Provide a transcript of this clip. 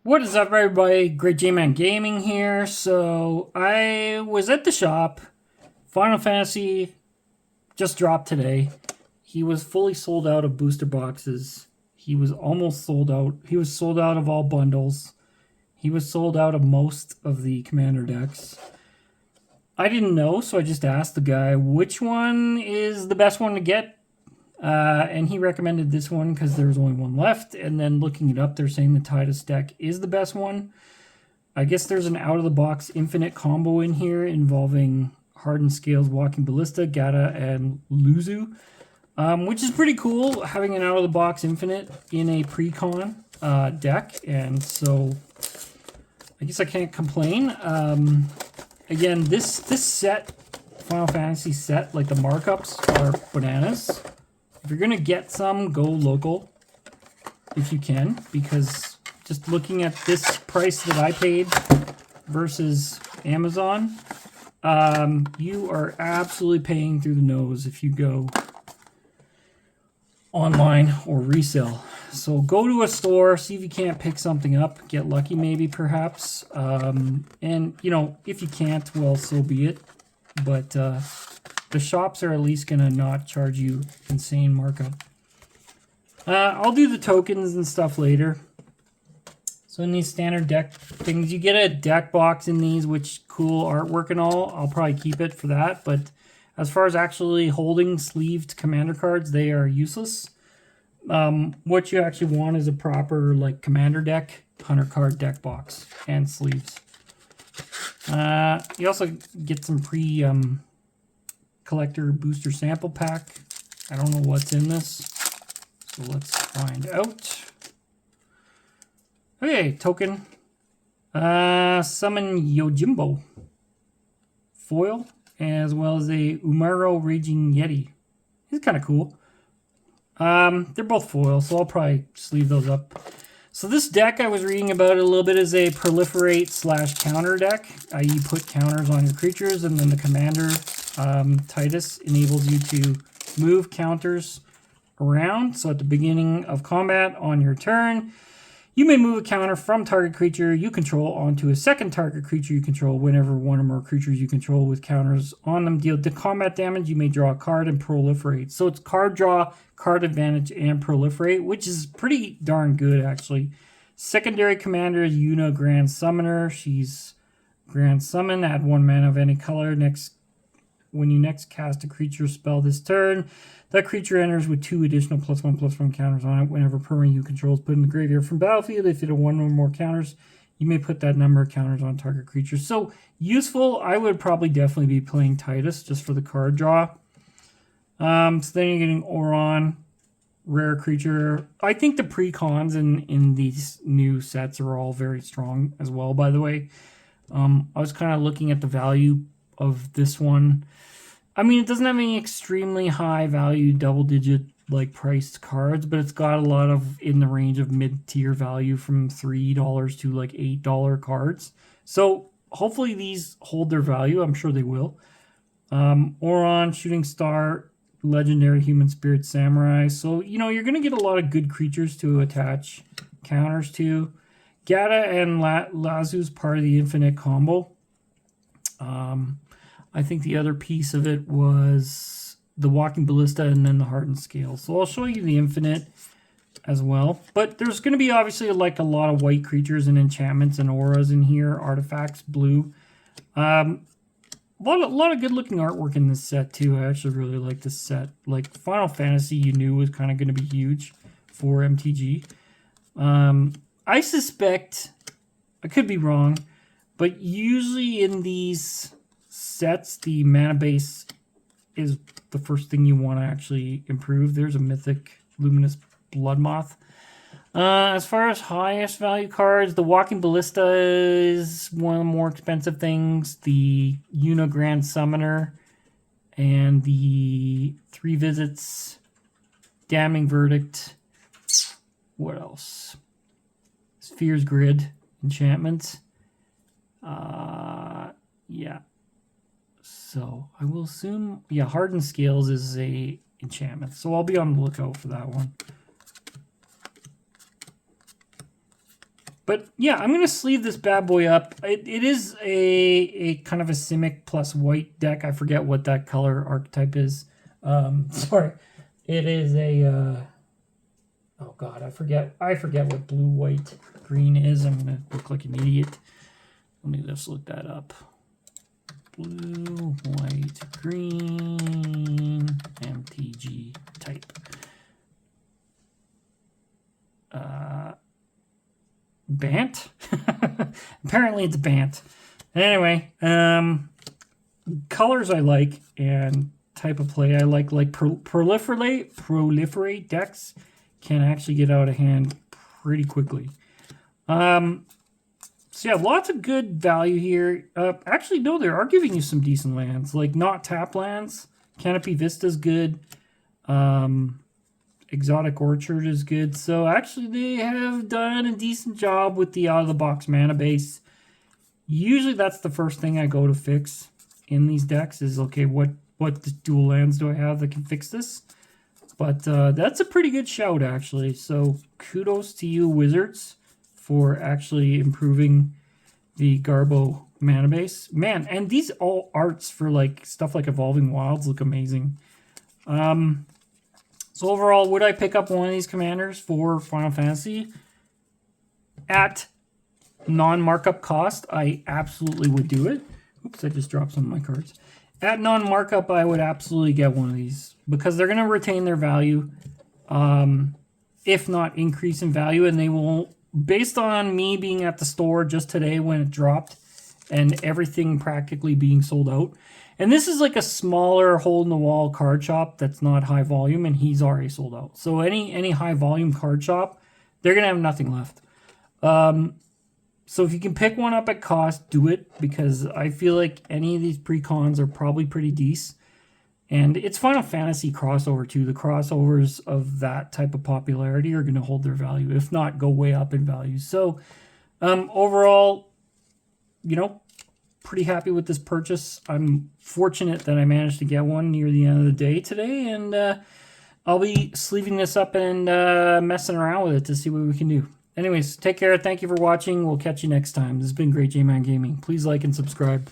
What is up, everybody? Great J-Man Gaming here. So, I was at the shop. Final Fantasy just dropped today. He was fully sold out of booster boxes. He was almost sold out. He was sold out of all bundles. He was sold out of most of the commander decks. I didn't know, so I just asked the guy which one is the best one to get. And he recommended this one because there was only one left. And then looking it up, they're saying the Titus deck is the best one. I guess there's an out-of-the-box infinite combo in here involving Hardened Scales, Walking Ballista, Gatta and Luzzu. Which is pretty cool, having an out-of-the-box infinite in a Precon deck. And so, I guess I can't complain. Again, this set, Final Fantasy set, like the markups are bananas. If you're going to get some, go local if you can, because just looking at this price that I paid versus Amazon, you are absolutely paying through the nose if you go online or resell. So go to a store, see if you can't pick something up, get lucky maybe perhaps, and you know, if you can't, well, so be it. But the shops are at least going to not charge you insane markup. I'll do the tokens and stuff later. So in these standard deck things, you get a deck box in these, which cool artwork and all. I'll probably keep it for that. But as far as actually holding sleeved commander cards, they are useless. What you actually want is a proper like commander deck, 100 card deck box and sleeves. You also get some collector booster sample pack. I don't know what's in this, so let's find out. Okay, token. Summon Yojimbo. Foil, as well as a Umaro Raging Yeti. He's kind of cool. They're both foil, so I'll probably sleeve those up. So this deck I was reading about it a little bit is a proliferate / counter deck. You put counters on your creatures, and then the commander Titus enables you to move counters around. So at the beginning of combat on your turn, you may move a counter from target creature you control onto a second target creature you control. Whenever one or more creatures you control with counters on them deal the combat damage, you may draw a card and proliferate. So it's card draw, card advantage, and proliferate, which is pretty darn good actually. Secondary commander is Yuna Grand Summoner. She's Grand Summon, add 1 mana of any color. When you next cast a creature spell this turn, that creature enters with 2 additional +1/+1 counters on it. Whenever permanent you control is put in the graveyard from battlefield, if it had 1 or more counters, you may put that number of counters on target creature. So useful. I would probably definitely be playing Titus just for the card draw. So then you're getting Oron, rare creature. I think the precons in these new sets are all very strong as well, by the way. I was kind of looking at the value of this one. I mean, it doesn't have any extremely high value double-digit like priced cards, but it's got a lot of in the range of mid-tier value from $3 to like $8 cards. So hopefully these hold their value. I'm sure they will. Oron, Shooting Star, Legendary Human Spirit Samurai. So, you know, you're going to get a lot of good creatures to attach counters to. Gatta and Luzzu's part of the infinite combo. I think the other piece of it was the Walking Ballista and then the Hardened Scales. So I'll show you the infinite as well. But there's going to be obviously like a lot of white creatures and enchantments and auras in here. Artifacts, blue. A lot of good looking artwork in this set too. I actually really like this set. Like Final Fantasy you knew was kind of going to be huge for MTG. I suspect, I could be wrong, but usually in these sets, the mana base is the first thing you want to actually improve. There's a mythic Luminous Bloodmoth. As far as highest value cards, the Walking Ballista is one of the more expensive things. The Yuna Grand Summoner and the 3 Visits, Damning Verdict. What else? Sphere's Grid enchantment. Yeah. So I will assume, yeah, Hardened Scales is a enchantment. So I'll be on the lookout for that one. But yeah, I'm going to sleeve this bad boy up. It is a kind of a Simic plus white deck. I forget what that color archetype is. Sorry. It is a... oh god, I forget what blue, white, green is. I'm going to look like an idiot. Let me just look that up. Blue, white, green, MTG type. Bant? Apparently it's Bant. Anyway, colors I like and type of play I like proliferate decks can actually get out of hand pretty quickly. So yeah, lots of good value here. Actually, no, they are giving you some decent lands, like not tap lands. Canopy Vista's good. Exotic Orchard is good. So actually, they have done a decent job with the out-of-the-box mana base. Usually, that's the first thing I go to fix in these decks is, okay, what dual lands do I have that can fix this? But that's a pretty good shout, actually. So kudos to you, Wizards, for actually improving the Garbo mana base. Man, and these all arts for like stuff like Evolving Wilds look amazing. So overall, would I pick up one of these commanders for Final Fantasy? At non-markup cost, I absolutely would do it. Oops, I just dropped some of my cards. At non-markup, I would absolutely get one of these because they're going to retain their value, if not increase in value, and they will, based on me being at the store just today when it dropped and everything practically being sold out. And this is like a smaller hole-in-the-wall card shop that's not high volume, and he's already sold out. So any high-volume card shop, they're going to have nothing left. So if you can pick one up at cost, do it, because I feel like any of these precons are probably pretty decent. And it's Final Fantasy crossover, too. The crossovers of that type of popularity are going to hold their value, if not go way up in value. So overall, you know, pretty happy with this purchase. I'm fortunate that I managed to get one near the end of the day today, and I'll be sleeving this up and messing around with it to see what we can do. Anyways, take care. Thank you for watching. We'll catch you next time. This has been Great J-Man Gaming. Please like and subscribe.